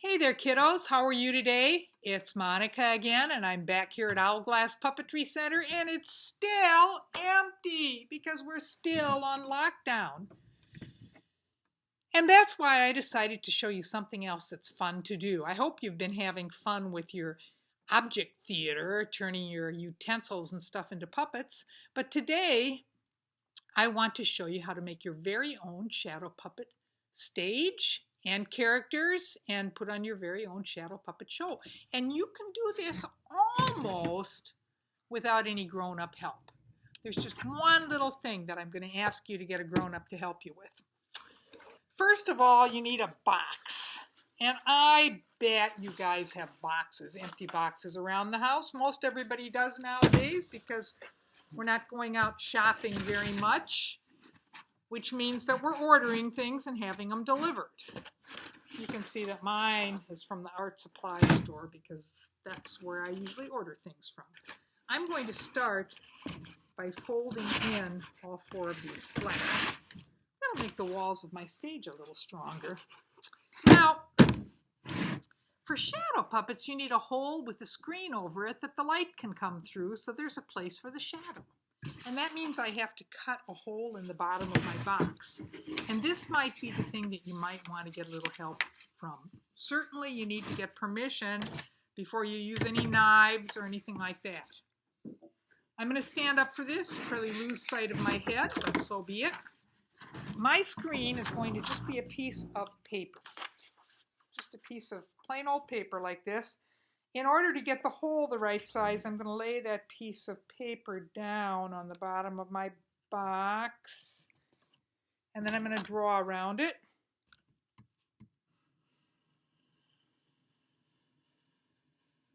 Hey there, kiddos. How are you today? It's Monica again, and I'm back here at Owlglass Puppetry Center, and it's still empty because we're still on lockdown. And that's why I decided to show you something else that's fun to do. I hope you've been having fun with your object theater, turning your utensils and stuff into puppets. But today, I want to show you how to make your very own shadow puppet stage and characters and put on your very own shadow puppet show. And you can do this almost without any grown-up help. There's just one little thing that I'm going to ask you to get a grown-up to help you with. First of all, you need a box. And I bet you guys have boxes, empty boxes around the house. Most everybody does nowadays because we're not going out shopping very much, which means that we're ordering things and having them delivered. You can see that mine is from the art supply store because that's where I usually order things from. I'm going to start by folding in all four of these flaps. That'll make the walls of my stage a little stronger. Now, for shadow puppets, you need a hole with a screen over it that the light can come through, so there's a place for the shadow. And that means I have to cut a hole in the bottom of my box. And this might be the thing that you might want to get a little help from. Certainly you need to get permission before you use any knives or anything like that. I'm going to stand up for this, probably lose sight of my head, but so be it. My screen is going to just be a piece of paper. Just a piece of plain old paper like this. In order to get the hole the right size, I'm going to lay that piece of paper down on the bottom of my box. And then I'm going to draw around it.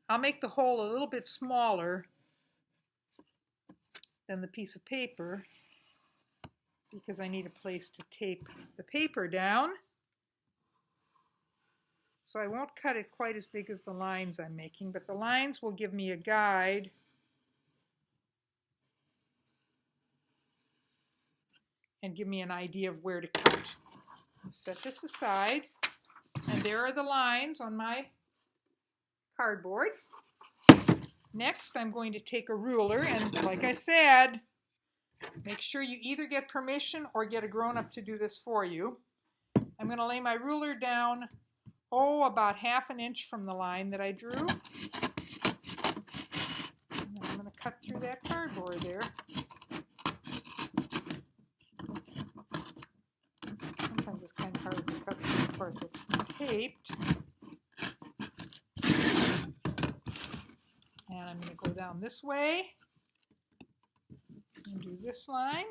I'll make the hole a little bit smaller than the piece of paper because I need a place to tape the paper down. So I won't cut it quite as big as the lines I'm making, but the lines will give me a guide and give me an idea of where to cut. Set this aside, and there are the lines on my cardboard. Next, I'm going to take a ruler, and like I said, make sure you either get permission or get a grown-up to do this for you. I'm going to lay my ruler down, about ½ an inch from the line that I drew. And then I'm going to cut through that cardboard there. Sometimes it's kind of hard to cut through the part that's been taped. And I'm going to go down this way and do this line.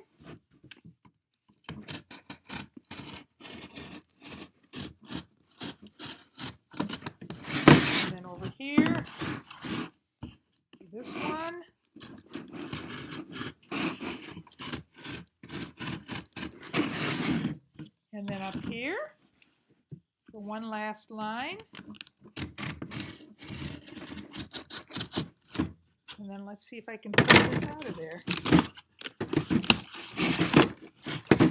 And then over here, do this one. And then up here, for one last line. And then let's see if I can pull this out of there.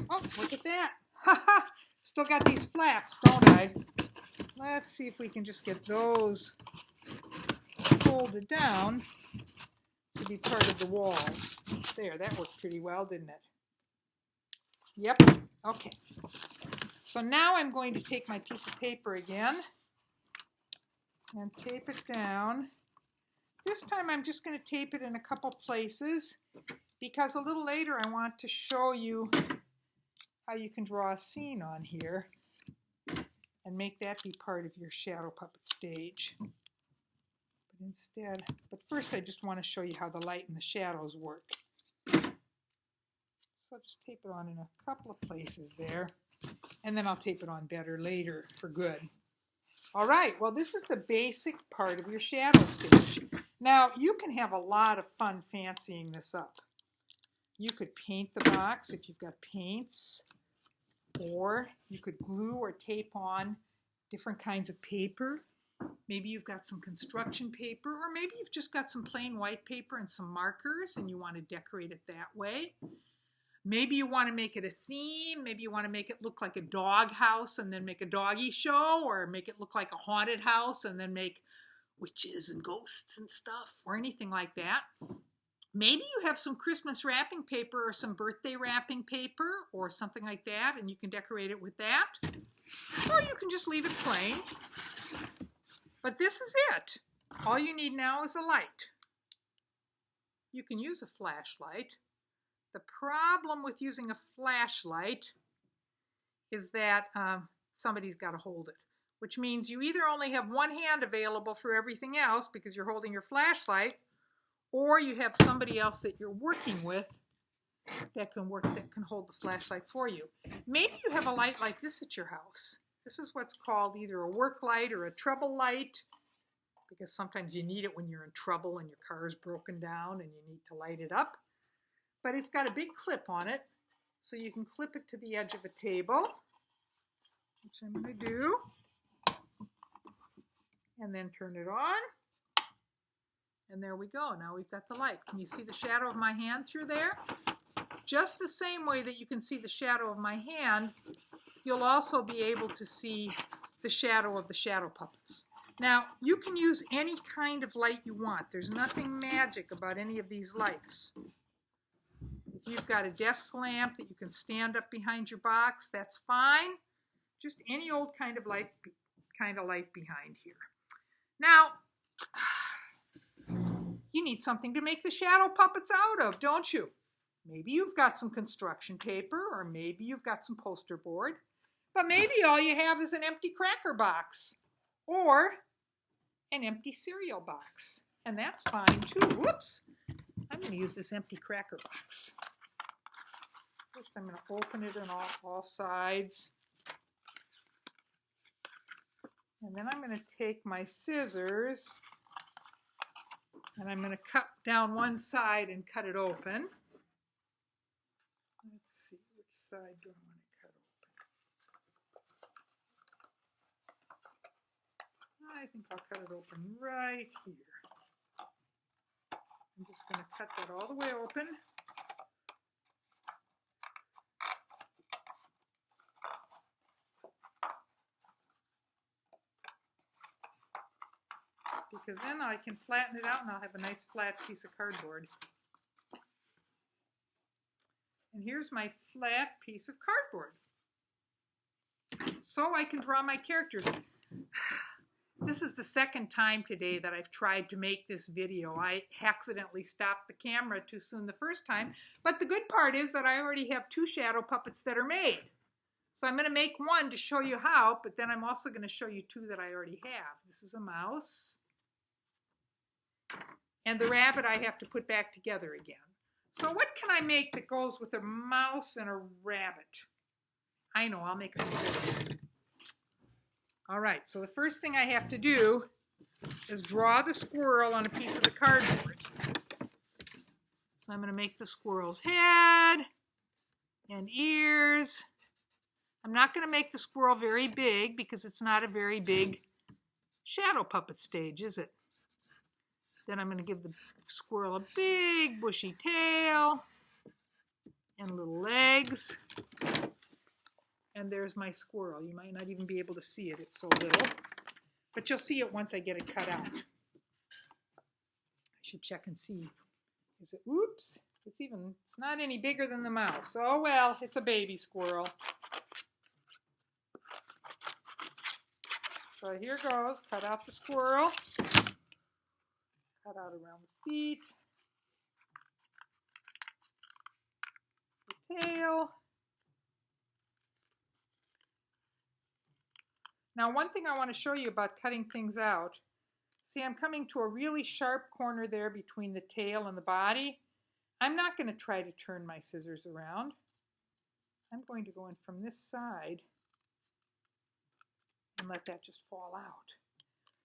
Oh, look at that. Still got these flaps, don't I? Let's see if we can just get those folded down to be part of the walls. There, that worked pretty well, didn't it? Yep, okay. So now I'm going to take my piece of paper again and tape it down. This time I'm just going to tape it in a couple places because a little later I want to show you how you can draw a scene on here and make that be part of your shadow puppet stage. But first I just want to show you how the light and the shadows work. So I'll just tape it on in a couple of places there, and then I'll tape it on better later for good. All right, well, this is the basic part of your shadow stage. Now, you can have a lot of fun fancying this up. You could paint the box if you've got paints, or you could glue or tape on different kinds of paper. Maybe you've got some construction paper, or maybe you've just got some plain white paper and some markers and you want to decorate it that way. Maybe you want to make it a theme. Maybe you want to make it look like a dog house and then make a doggy show, or make it look like a haunted house and then make witches and ghosts and stuff, or anything like that. Maybe you have some Christmas wrapping paper or some birthday wrapping paper or something like that, and you can decorate it with that. Or you can just leave it plain. But this is it. All you need now is a light. You can use a flashlight. The problem with using a flashlight is that somebody's got to hold it, which means you either only have one hand available for everything else because you're holding your flashlight, or you have somebody else that you're working with that can hold the flashlight for you. Maybe you have a light like this at your house. This is what's called either a work light or a trouble light, because sometimes you need it when you're in trouble and your car is broken down and you need to light it up. But it's got a big clip on it, so you can clip it to the edge of a table, which I'm going to do, and then turn it on. And there we go. Now we've got the light. Can you see the shadow of my hand through there? Just the same way that you can see the shadow of my hand, you'll also be able to see the shadow of the shadow puppets. Now, you can use any kind of light you want. There's nothing magic about any of these lights. If you've got a desk lamp that you can stand up behind your box, that's fine. Just any old kind of light behind here. Now, you need something to make the shadow puppets out of, don't you? Maybe you've got some construction paper, or maybe you've got some poster board, but maybe all you have is an empty cracker box or an empty cereal box, and that's fine too. Whoops! I'm going to use this empty cracker box. First, I'm going to open it on all sides, and then I'm going to take my scissors and I'm going to cut down one side and cut it open. Let's see, which side do I want to cut open? I think I'll cut it open right here. I'm just going to cut that all the way open. Because then I can flatten it out and I'll have a nice flat piece of cardboard. And here's my flat piece of cardboard. So I can draw my characters. This is the second time today that I've tried to make this video. I accidentally stopped the camera too soon the first time, but the good part is that I already have 2 shadow puppets that are made. So I'm going to make one to show you how, but then I'm also going to show you 2 that I already have. This is a mouse. And the rabbit I have to put back together again. So what can I make that goes with a mouse and a rabbit? I know, I'll make a squirrel. All right, so the first thing I have to do is draw the squirrel on a piece of the cardboard. So I'm going to make the squirrel's head and ears. I'm not going to make the squirrel very big because it's not a very big shadow puppet stage, is it? Then I'm going to give the squirrel a big bushy tail and little legs. And there's my squirrel. You might not even be able to see it. It's so little. But you'll see it once I get it cut out. I should check and see. Is it? Oops. It's not any bigger than the mouse. Oh well, it's a baby squirrel. So here goes. Cut out the squirrel. Cut out around the feet. The tail. Now, one thing I want to show you about cutting things out, see, I'm coming to a really sharp corner there between the tail and the body. I'm not going to try to turn my scissors around. I'm going to go in from this side and let that just fall out.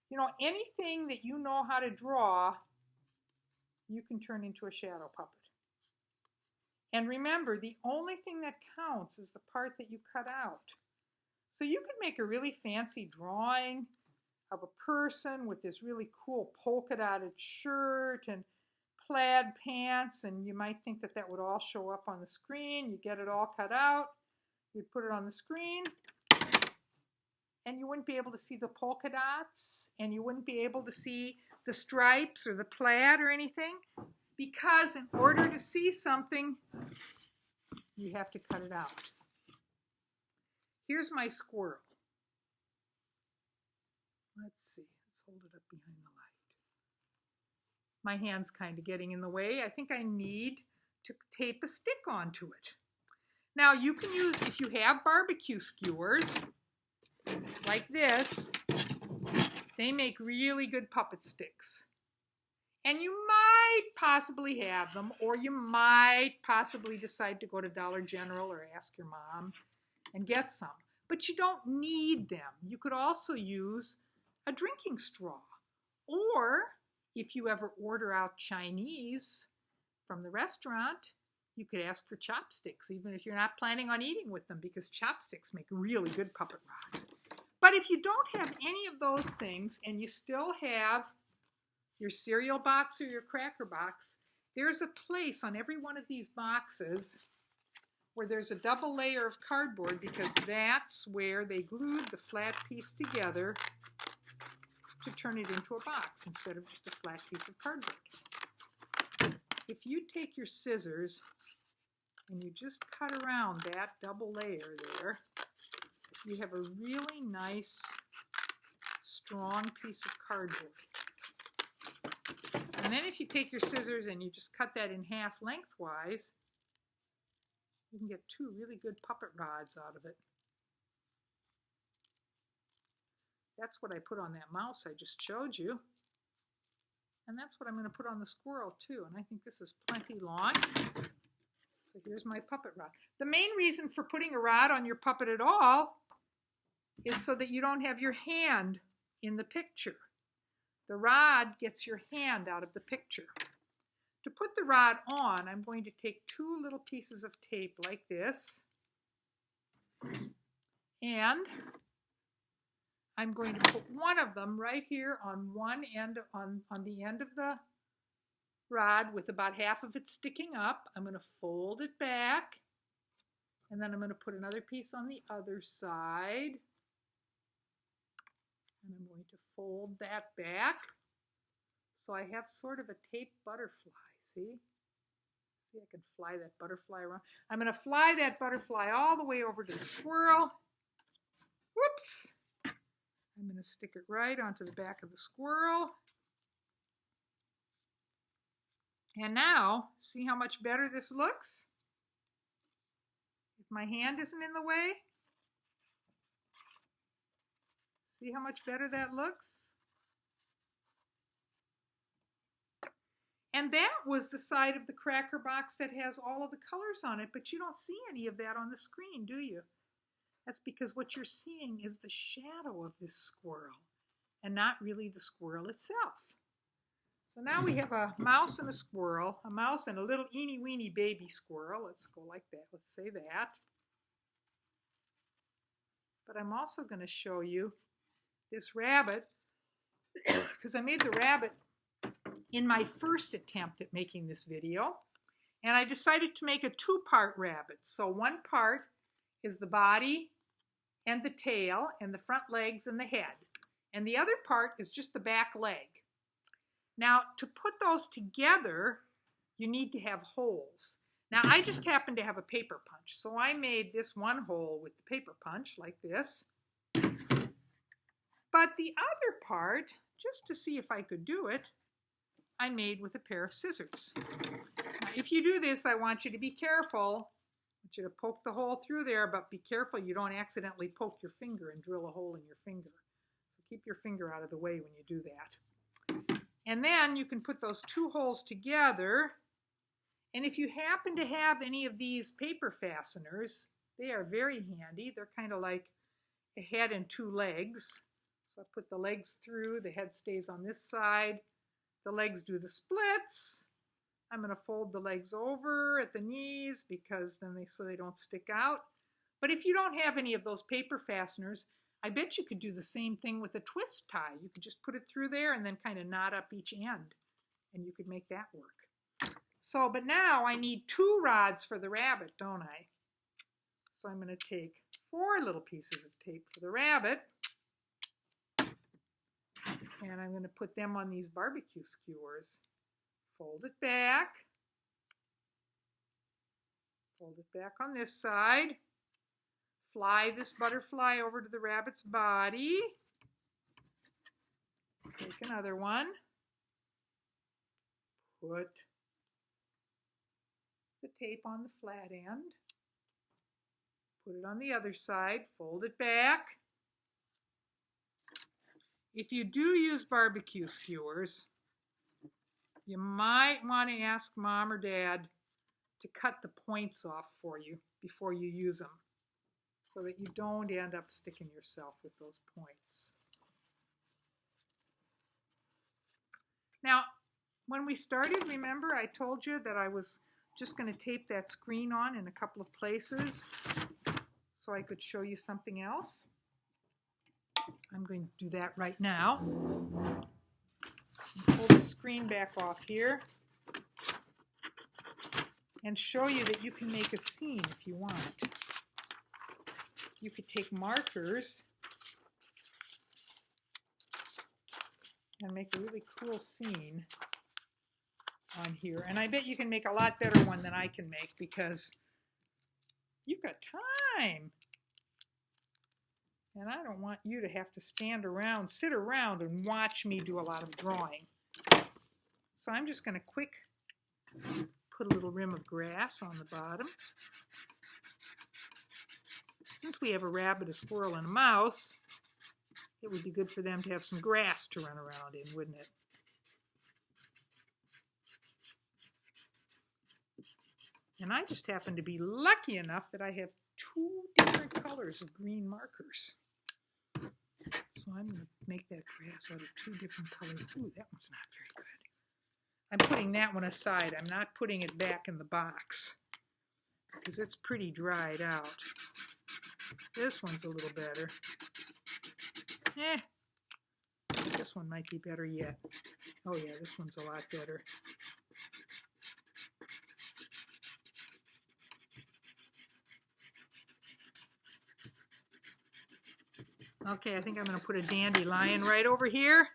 You know, anything that you know how to draw, you can turn into a shadow puppet. And remember, the only thing that counts is the part that you cut out. So you could make a really fancy drawing of a person with this really cool polka dotted shirt and plaid pants, and you might think that that would all show up on the screen. You get it all cut out, you'd put it on the screen, and you wouldn't be able to see the polka dots, and you wouldn't be able to see the stripes or the plaid or anything, because in order to see something, you have to cut it out. Here's my squirrel. Let's see, let's hold it up behind the light. My hand's kind of getting in the way. I think I need to tape a stick onto it. Now you can use, if you have barbecue skewers, like this, they make really good puppet sticks. And you might possibly have them, or you might possibly decide to go to Dollar General or ask your mom and get some. But you don't need them. You could also use a drinking straw. Or if you ever order out Chinese from the restaurant, you could ask for chopsticks, even if you're not planning on eating with them, because chopsticks make really good puppet rods. But if you don't have any of those things and you still have your cereal box or your cracker box, there's a place on every one of these boxes where there's a double layer of cardboard, because that's where they glued the flat piece together to turn it into a box instead of just a flat piece of cardboard. If you take your scissors and you just cut around that double layer there, you have a really nice, strong piece of cardboard. And then if you take your scissors and you just cut that in half lengthwise, you can get two really good puppet rods out of it. That's what I put on that mouse I just showed you. And that's what I'm going to put on the squirrel too. And I think this is plenty long. So here's my puppet rod. The main reason for putting a rod on your puppet at all is so that you don't have your hand in the picture. The rod gets your hand out of the picture. To put the rod on, I'm going to take two little pieces of tape like this, and I'm going to put one of them right here on one end, on the end of the rod with about half of it sticking up. I'm going to fold it back, and then I'm going to put another piece on the other side. And I'm going to fold that back. So I have sort of a taped butterfly, see? See, I can fly that butterfly around. I'm going to fly that butterfly all the way over to the squirrel. Whoops! I'm going to stick it right onto the back of the squirrel. And now, see how much better this looks? If my hand isn't in the way? See how much better that looks? And that was the side of the cracker box that has all of the colors on it, but you don't see any of that on the screen, do you? That's because what you're seeing is the shadow of this squirrel and not really the squirrel itself. So now we have a mouse and a squirrel, a mouse and a little eeny weeny baby squirrel. Let's go like that. Let's say that. But I'm also going to show you this rabbit, because I made the rabbit in my first attempt at making this video, and I decided to make a two-part rabbit. So one part is the body and the tail and the front legs and the head, and the other part is just the back leg. Now, to put those together, you need to have holes. Now, I just happen to have a paper punch, so I made this one hole with the paper punch like this. But the other part, just to see if I could do it, I made with a pair of scissors. Now, if you do this, I want you to be careful. I want you to poke the hole through there, but be careful you don't accidentally poke your finger and drill a hole in your finger. So keep your finger out of the way when you do that. And then you can put those two holes together. And if you happen to have any of these paper fasteners, they are very handy. They're kind of like a head and two legs. So I put the legs through, the head stays on this side. The legs do the splits. I'm going to fold the legs over at the knees because then so they don't stick out. But if you don't have any of those paper fasteners, I bet you could do the same thing with a twist tie. You could just put it through there and then kind of knot up each end, and you could make that work. So, but now I need 2 rods for the rabbit, don't I? So I'm going to take 4 little pieces of tape for the rabbit. And I'm going to put them on these barbecue skewers. Fold it back. Fold it back on this side. Fly this butterfly over to the rabbit's body. Take another one. Put the tape on the flat end. Put it on the other side. Fold it back. If you do use barbecue skewers, you might want to ask Mom or Dad to cut the points off for you before you use them, so that you don't end up sticking yourself with those points. Now, when we started, remember I told you that I was just going to tape that screen on in a couple of places so I could show you something else? I'm going to do that right now. Pull the screen back off here and show you that you can make a scene if you want. You could take markers and make a really cool scene on here. And I bet you can make a lot better one than I can make because you've got time. And I don't want you to have to sit around and watch me do a lot of drawing. So I'm just going to put a little rim of grass on the bottom. Since we have a rabbit, a squirrel, and a mouse, it would be good for them to have some grass to run around in, wouldn't it? And I just happen to be lucky enough that I have 2 different colors of green markers. So I'm going to make that grass out of 2 different colors. Ooh, that one's not very good. I'm putting that one aside. I'm not putting it back in the box because it's pretty dried out. This one's a little better. This one might be better yet. Oh yeah, this one's a lot better. Okay, I think I'm going to put a dandelion right over here.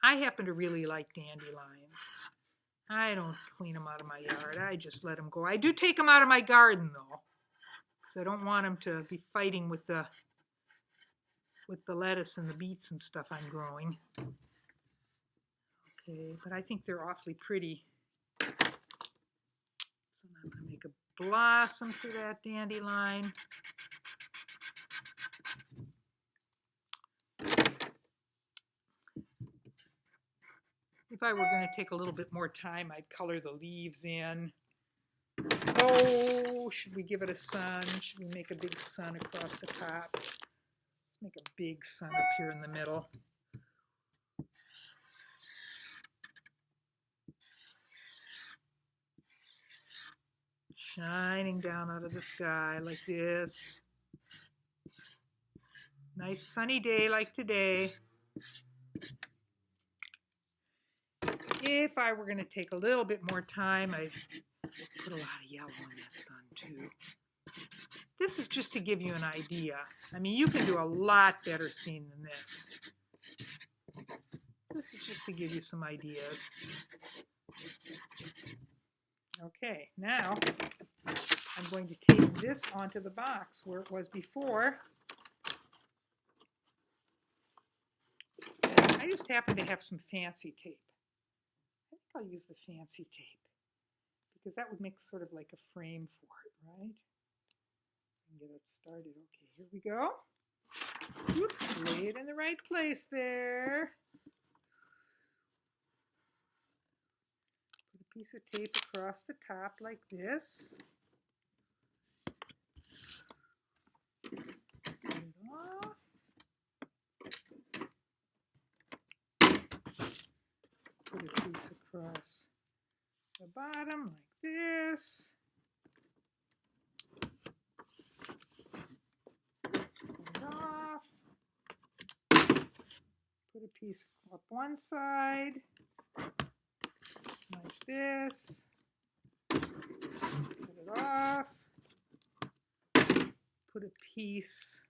I happen to really like dandelions. I don't clean them out of my yard. I just let them go. I do take them out of my garden, though, because I don't want them to be fighting with the lettuce and the beets and stuff I'm growing. Okay, but I think they're awfully pretty. So now I'm going to make a blossom for that dandelion. If I were going to take a little bit more time, I'd color the leaves in. Oh, should we give it a sun? Should we make a big sun across the top? Let's make a big sun up here in the middle. Shining down out of the sky like this. Nice sunny day like today. If I were going to take a little bit more time, I'd put a lot of yellow on that sun too. This is just to give you an idea. I mean, you can do a lot better scene than this. This is just to give you some ideas. Okay, now I'm going to tape this onto the box where it was before. And I just happen to have some fancy tape. I think I'll use the fancy tape because that would make sort of like a frame for it, right? And get it started. Okay, here we go. Oops, lay it in the right place there. Put a piece of tape across the top like this. Put it off. Put a piece across the bottom like this. Put it off. Put a piece up one side. this. Cut it off. Put a piece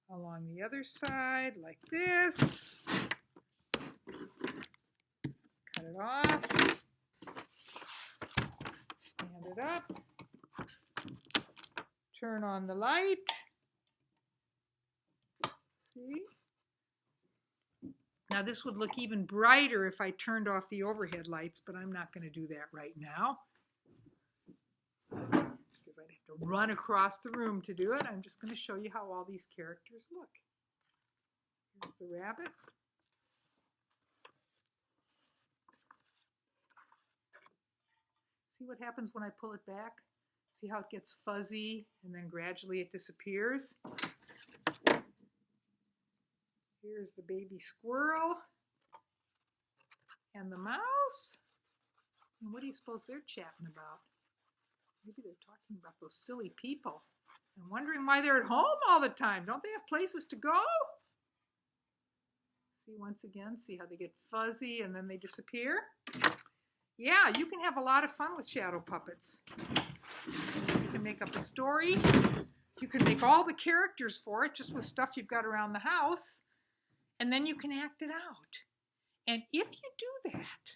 along the other side like this. Cut it off. Stand it up. Turn on the light. See? Now this would look even brighter if I turned off the overhead lights, but I'm not going to do that right now because I'd have to run across the room to do it. I'm just going to show you how all these characters look. Here's the rabbit. See what happens when I pull it back? See how it gets fuzzy and then gradually it disappears? Here's the baby squirrel and the mouse. And what do you suppose they're chatting about? Maybe they're talking about those silly people and wondering why they're at home all the time. Don't they have places to go? See, once again, see how they get fuzzy and then they disappear? Yeah, you can have a lot of fun with shadow puppets. You can make up a story. You can make all the characters for it just with stuff you've got around the house. And then you can act it out. And if you do that,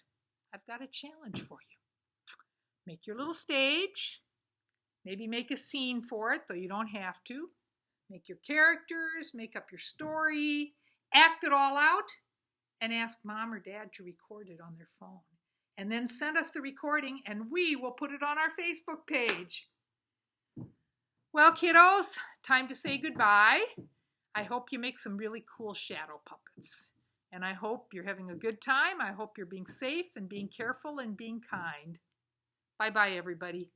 I've got a challenge for you. Make your little stage. Maybe make a scene for it, though you don't have to. Make your characters, make up your story, act it all out, and ask Mom or Dad to record it on their phone. And then send us the recording, and we will put it on our Facebook page. Well, kiddos, time to say goodbye. I hope you make some really cool shadow puppets. And I hope you're having a good time. I hope you're being safe and being careful and being kind. Bye-bye, everybody.